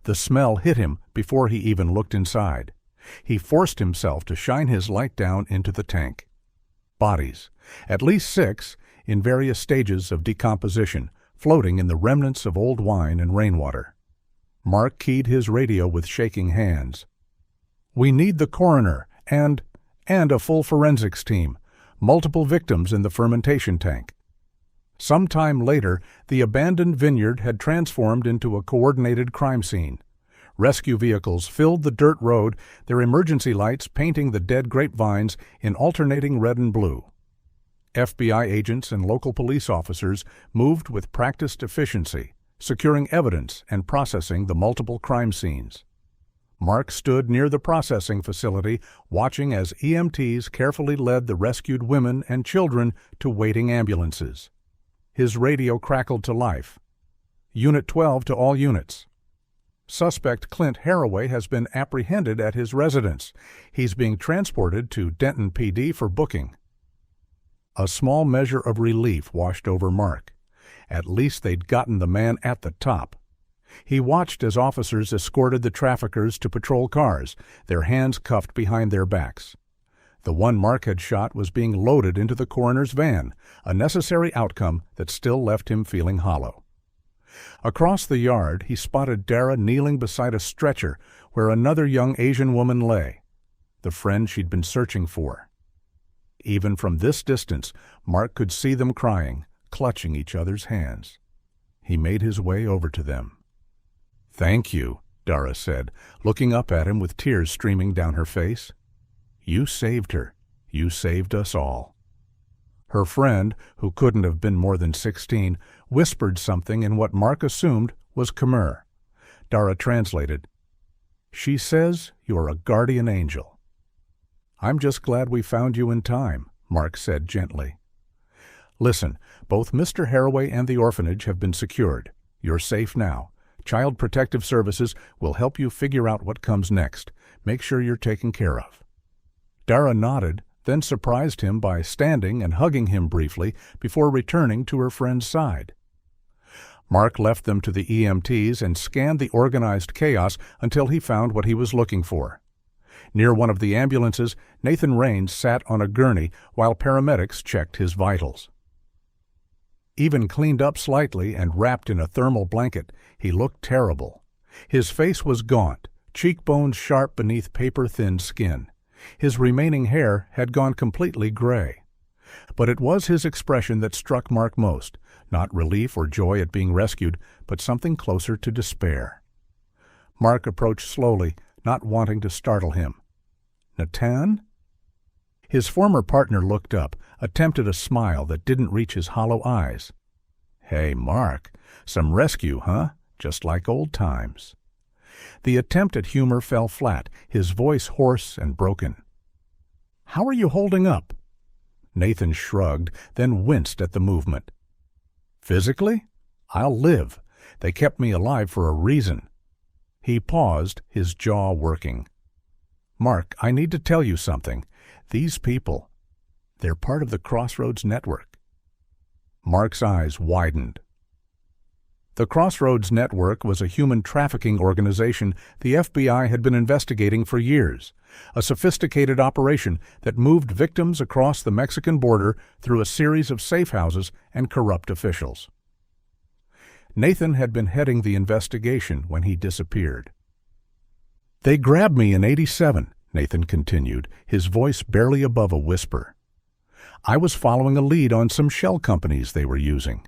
The smell hit him before he even looked inside. He forced himself to shine his light down into the tank. Bodies, at least 6, in various stages of decomposition, floating in the remnants of old wine and rainwater. Mark keyed his radio with shaking hands. "We need the coroner and a full forensics team. Multiple victims in the fermentation tank." Some time later, the abandoned vineyard had transformed into a coordinated crime scene. Rescue vehicles filled the dirt road, their emergency lights painting the dead grapevines in alternating red and blue. FBI agents and local police officers moved with practiced efficiency, securing evidence and processing the multiple crime scenes. Mark stood near the processing facility, watching as EMTs carefully led the rescued women and children to waiting ambulances. His radio crackled to life. "Unit 12 to all units. Suspect Clint Haraway has been apprehended at his residence. He's being transported to Denton PD for booking." A small measure of relief washed over Mark. At least they'd gotten the man at the top. He watched as officers escorted the traffickers to patrol cars, their hands cuffed behind their backs. The one Mark had shot was being loaded into the coroner's van, a necessary outcome that still left him feeling hollow. Across the yard, he spotted Dara kneeling beside a stretcher where another young Asian woman lay, the friend she'd been searching for. Even from this distance, Mark could see them crying, clutching each other's hands. He made his way over to them. "Thank you," Dara said, looking up at him with tears streaming down her face. "You saved her. You saved us all." Her friend, who couldn't have been more than 16, whispered something in what Mark assumed was Khmer. Dara translated, "She says you're a guardian angel." "I'm just glad we found you in time," Mark said gently. "Listen, both Mr. Haraway and the orphanage have been secured. You're safe now. Child Protective Services will help you figure out what comes next. Make sure you're taken care of." Dara nodded, then surprised him by standing and hugging him briefly before returning to her friend's side. Mark left them to the EMTs and scanned the organized chaos until he found what he was looking for. Near one of the ambulances, Nathan Raines sat on a gurney while paramedics checked his vitals. Even cleaned up slightly and wrapped in a thermal blanket, he looked terrible. His face was gaunt, cheekbones sharp beneath paper-thin skin. His remaining hair had gone completely gray. But it was his expression that struck Mark most, not relief or joy at being rescued, but something closer to despair. Mark approached slowly, not wanting to startle him. "Nathan?" His former partner looked up, attempted a smile that didn't reach his hollow eyes. "Hey, Mark, some rescue, huh? Just like old times." The attempt at humor fell flat, his voice hoarse and broken. "How are you holding up?" Nathan shrugged, then winced at the movement. "Physically? I'll live. They kept me alive for a reason." He paused, his jaw working. "Mark, I need to tell you something. These people, they're part of the Crossroads Network." Mark's eyes widened. The Crossroads Network was a human trafficking organization the FBI had been investigating for years, a sophisticated operation that moved victims across the Mexican border through a series of safe houses and corrupt officials. Nathan had been heading the investigation when he disappeared. "They grabbed me in '87, Nathan continued, his voice barely above a whisper. "I was following a lead on some shell companies they were using.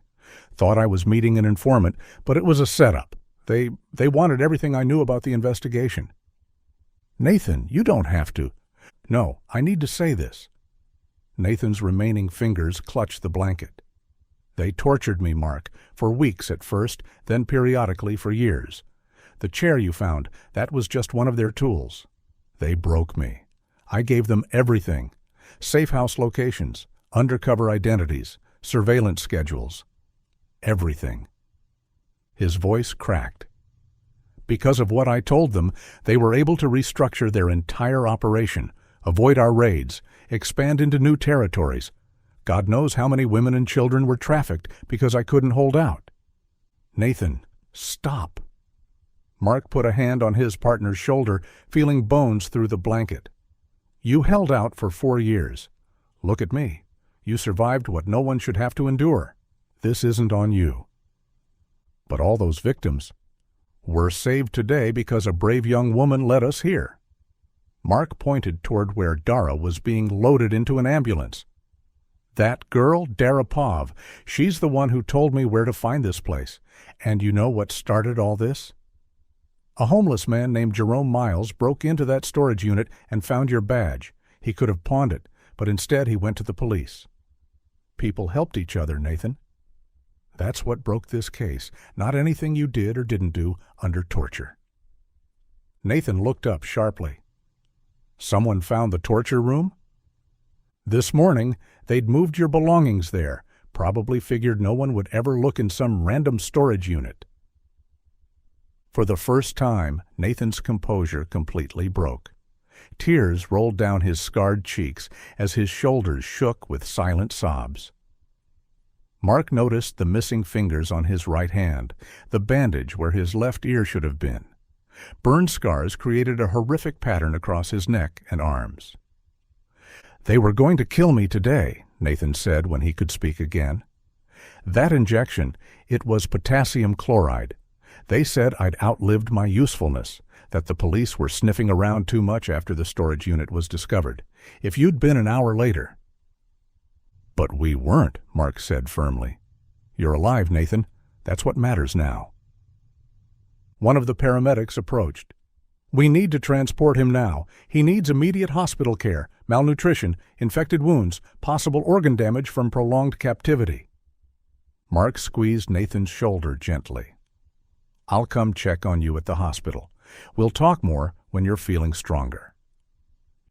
Thought I was meeting an informant, but it was a setup. They wanted everything I knew about the investigation." "Nathan, you don't have to." "No, I need to say this." Nathan's remaining fingers clutched the blanket. "They tortured me, Mark, for weeks at first, then periodically for years. The chair you found, that was just one of their tools. They broke me. I gave them everything. Safe house locations, undercover identities, surveillance schedules. Everything." His voice cracked. "Because of what I told them, they were able to restructure their entire operation, avoid our raids, expand into new territories. God knows how many women and children were trafficked because I couldn't hold out." "Nathan, stop." Mark put a hand on his partner's shoulder, feeling bones through the blanket. "You held out for 4 years. Look at me. You survived what no one should have to endure. This isn't on you. But all those victims were saved today because a brave young woman led us here." Mark pointed toward where Dara was being loaded into an ambulance. "That girl, Darapov, she's the one who told me where to find this place. And you know what started all this? A homeless man named Jerome Miles broke into that storage unit and found your badge. He could have pawned it, but instead he went to the police. People helped each other, Nathan. That's what broke this case, not anything you did or didn't do under torture." Nathan looked up sharply. "Someone found the torture room?" "This morning, they'd moved your belongings there, probably figured no one would ever look in some random storage unit." For the first time, Nathan's composure completely broke. Tears rolled down his scarred cheeks as his shoulders shook with silent sobs. Mark noticed the missing fingers on his right hand, the bandage where his left ear should have been. Burn scars created a horrific pattern across his neck and arms. "They were going to kill me today," Nathan said when he could speak again. "That injection, it was potassium chloride. They said I'd outlived my usefulness, that the police were sniffing around too much after the storage unit was discovered. If you'd been an hour later—" "But we weren't," Mark said firmly. "You're alive, Nathan. That's what matters now." One of the paramedics approached. "We need to transport him now. He needs immediate hospital care, malnutrition, infected wounds, possible organ damage from prolonged captivity." Mark squeezed Nathan's shoulder gently. "I'll come check on you at the hospital. We'll talk more when you're feeling stronger."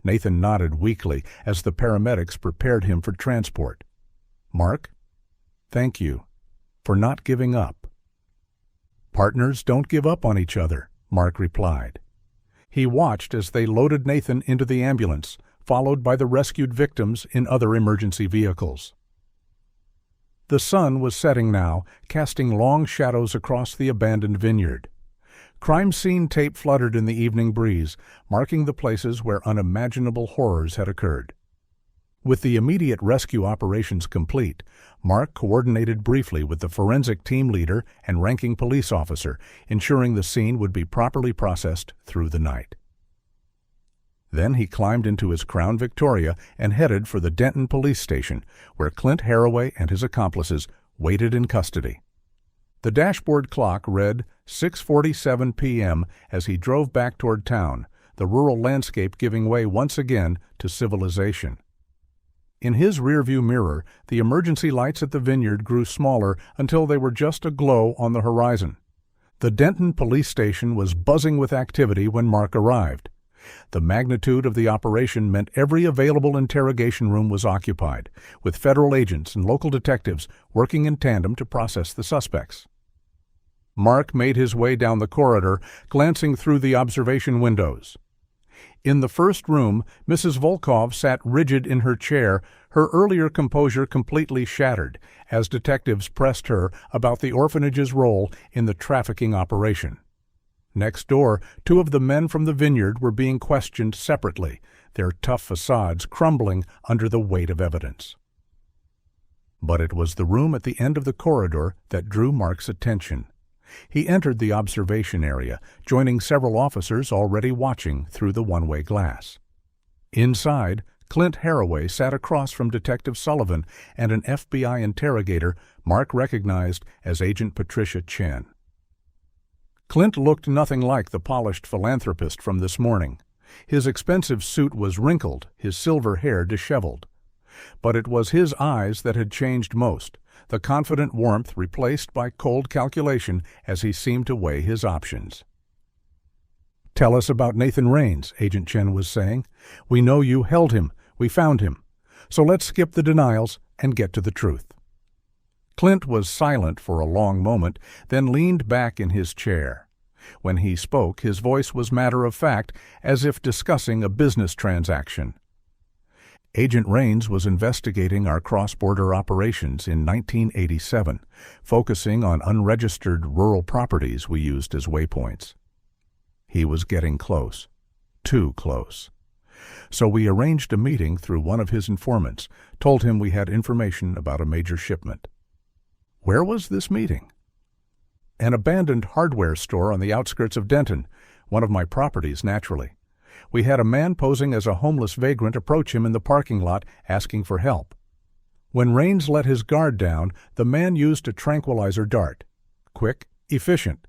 Nathan nodded weakly as the paramedics prepared him for transport. "Mark, thank you for not giving up." "Partners don't give up on each other," Mark replied. He watched as they loaded Nathan into the ambulance, followed by the rescued victims in other emergency vehicles. The sun was setting now, casting long shadows across the abandoned vineyard. Crime scene tape fluttered in the evening breeze, marking the places where unimaginable horrors had occurred. With the immediate rescue operations complete, Mark coordinated briefly with the forensic team leader and ranking police officer, ensuring the scene would be properly processed through the night. Then he climbed into his Crown Victoria and headed for the Denton police station, where Clint Haraway and his accomplices waited in custody. The dashboard clock read 6:47 p.m. as he drove back toward town, the rural landscape giving way once again to civilization. In his rearview mirror, the emergency lights at the Vineyard grew smaller until they were just a glow on the horizon. The Denton police station was buzzing with activity when Mark arrived. The magnitude of the operation meant every available interrogation room was occupied, with federal agents and local detectives working in tandem to process the suspects. Mark made his way down the corridor, glancing through the observation windows. In the first room, Mrs. Volkov sat rigid in her chair, her earlier composure completely shattered, as detectives pressed her about the orphanage's role in the trafficking operation. Next door, two of the men from the Vineyard were being questioned separately, their tough facades crumbling under the weight of evidence. But it was the room at the end of the corridor that drew Mark's attention. He entered the observation area, joining several officers already watching through the one-way glass. Inside, Clint Haraway sat across from Detective Sullivan and an FBI interrogator Mark recognized as Agent Patricia Chen. Clint looked nothing like the polished philanthropist from this morning. His expensive suit was wrinkled, his silver hair disheveled. But it was his eyes that had changed most, the confident warmth replaced by cold calculation as he seemed to weigh his options. "Tell us about Nathan Raines," Agent Chen was saying. "We know you held him. We found him. So let's skip the denials and get to the truth." Clint was silent for a long moment, then leaned back in his chair. When he spoke, his voice was matter-of-fact, as if discussing a business transaction. Agent Raines was investigating our cross-border operations in 1987, focusing on unregistered rural properties we used as waypoints. He was getting close. Too close. So we arranged a meeting through one of his informants, told him we had information about a major shipment. Where was this meeting? An abandoned hardware store on the outskirts of Denton, one of my properties, naturally. We had a man posing as a homeless vagrant approach him in the parking lot asking for help. When Raines let his guard down, the man used a tranquilizer dart. Quick, efficient.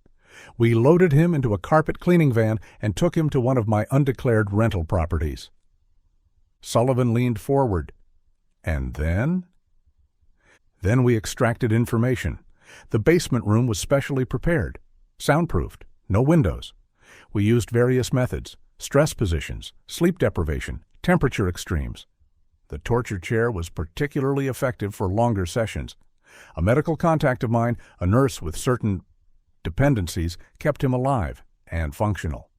We loaded him into a carpet cleaning van and took him to one of my undeclared rental properties. Sullivan leaned forward. And then? Then we extracted information. The basement room was specially prepared, soundproofed, no windows. We used various methods. Stress positions, sleep deprivation, temperature extremes. The torture chair was particularly effective for longer sessions. A medical contact of mine, a nurse with certain dependencies, kept him alive and functional.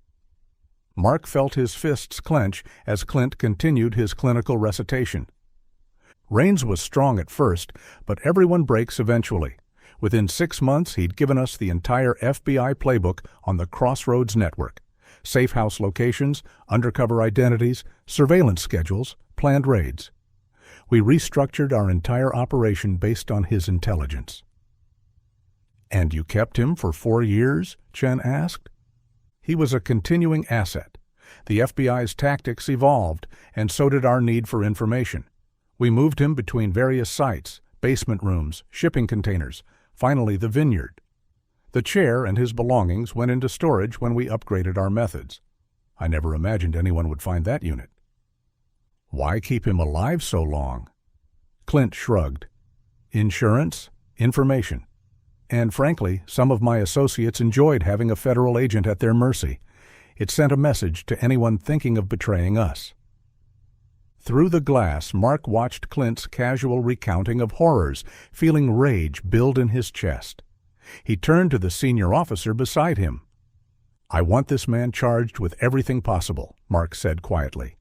Mark felt his fists clench as Clint continued his clinical recitation. Raines was strong at first, but everyone breaks eventually. Within 6 months, he'd given us the entire FBI playbook on the Crossroads network. Safe house locations, undercover identities, surveillance schedules, planned raids. We restructured our entire operation based on his intelligence. "And you kept him for 4 years?" Chen asked. He was a continuing asset. The FBI's tactics evolved, and so did our need for information. We moved him between various sites, basement rooms, shipping containers, finally the Vineyard. The chair and his belongings went into storage when we upgraded our methods. I never imagined anyone would find that unit. Why keep him alive so long? Clint shrugged. Insurance, information. And frankly, some of my associates enjoyed having a federal agent at their mercy. It sent a message to anyone thinking of betraying us. Through the glass, Mark watched Clint's casual recounting of horrors, feeling rage build in his chest. He turned to the senior officer beside him. "I want this man charged with everything possible," Mark said quietly.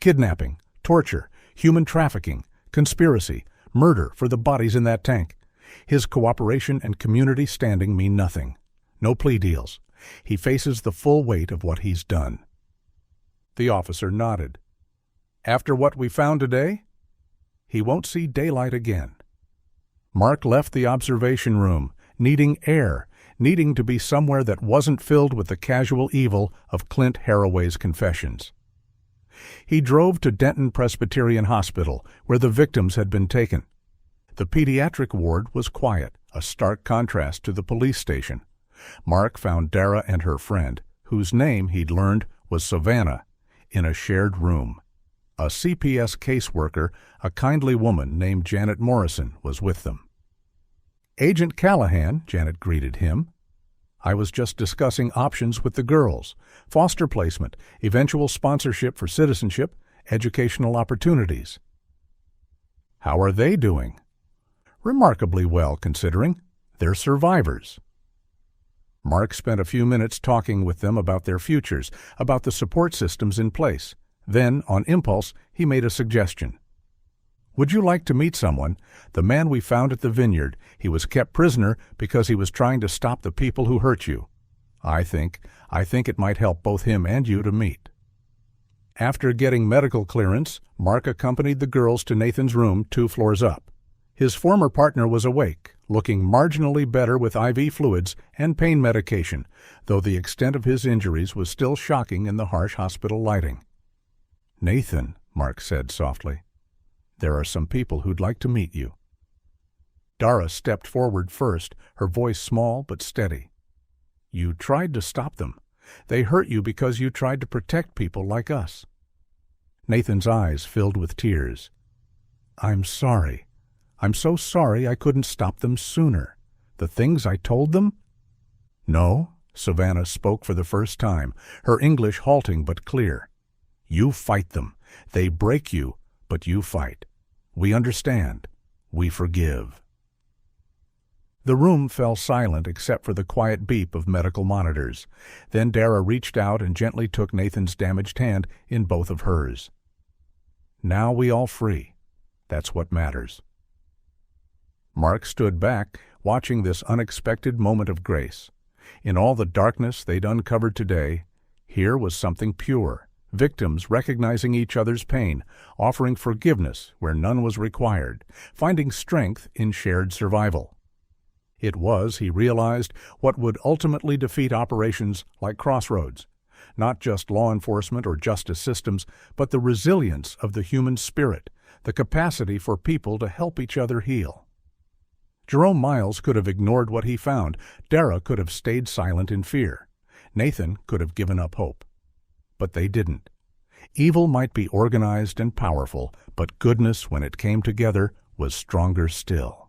"Kidnapping, torture, human trafficking, conspiracy, murder for the bodies in that tank. His cooperation and community standing mean nothing. No plea deals. He faces the full weight of what he's done. The officer nodded. After what we found today, he won't see daylight again. Mark left the observation room, needing air, needing to be somewhere that wasn't filled with the casual evil of Clint Haraway's confessions. He drove to Denton Presbyterian Hospital, where the victims had been taken. The pediatric ward was quiet, a stark contrast to the police station. Mark found Dara and her friend, whose name he'd learned was Savannah, in a shared room. A CPS caseworker, a kindly woman named Janet Morrison, was with them. "Agent Callahan," Janet greeted him. "I was just discussing options with the girls, foster placement, eventual sponsorship for citizenship, educational opportunities." "How are they doing?" "Remarkably well, considering. They're survivors." Mark spent a few minutes talking with them about their futures, about the support systems in place. Then, on impulse, he made a suggestion. "Would you like to meet someone? The man we found at the Vineyard. He was kept prisoner because he was trying to stop the people who hurt you. I think it might help both him and you to meet." After getting medical clearance, Mark accompanied the girls to Nathan's room 2 floors up. His former partner was awake, looking marginally better with IV fluids and pain medication, though the extent of his injuries was still shocking in the harsh hospital lighting. "Nathan," Mark said softly, "there are some people who'd like to meet you." Dara stepped forward first, her voice small but steady. "You tried to stop them. They hurt you because you tried to protect people like us." Nathan's eyes filled with tears. "I'm sorry. I'm so sorry I couldn't stop them sooner. The things I told them?" "No," Savannah spoke for the first time, her English halting but clear. "You fight them. They break you, but you fight. We understand. We forgive." The room fell silent except for the quiet beep of medical monitors. Then Dara reached out and gently took Nathan's damaged hand in both of hers. "Now we all free. That's what matters." Mark stood back, watching this unexpected moment of grace. In all the darkness they'd uncovered today, here was something pure. Victims recognizing each other's pain, offering forgiveness where none was required, finding strength in shared survival. It was, he realized, what would ultimately defeat operations like Crossroads. Not just law enforcement or justice systems, but the resilience of the human spirit, the capacity for people to help each other heal. Jerome Miles could have ignored what he found. Dara could have stayed silent in fear. Nathan could have given up hope. But they didn't. Evil might be organized and powerful, but goodness, when it came together, was stronger still.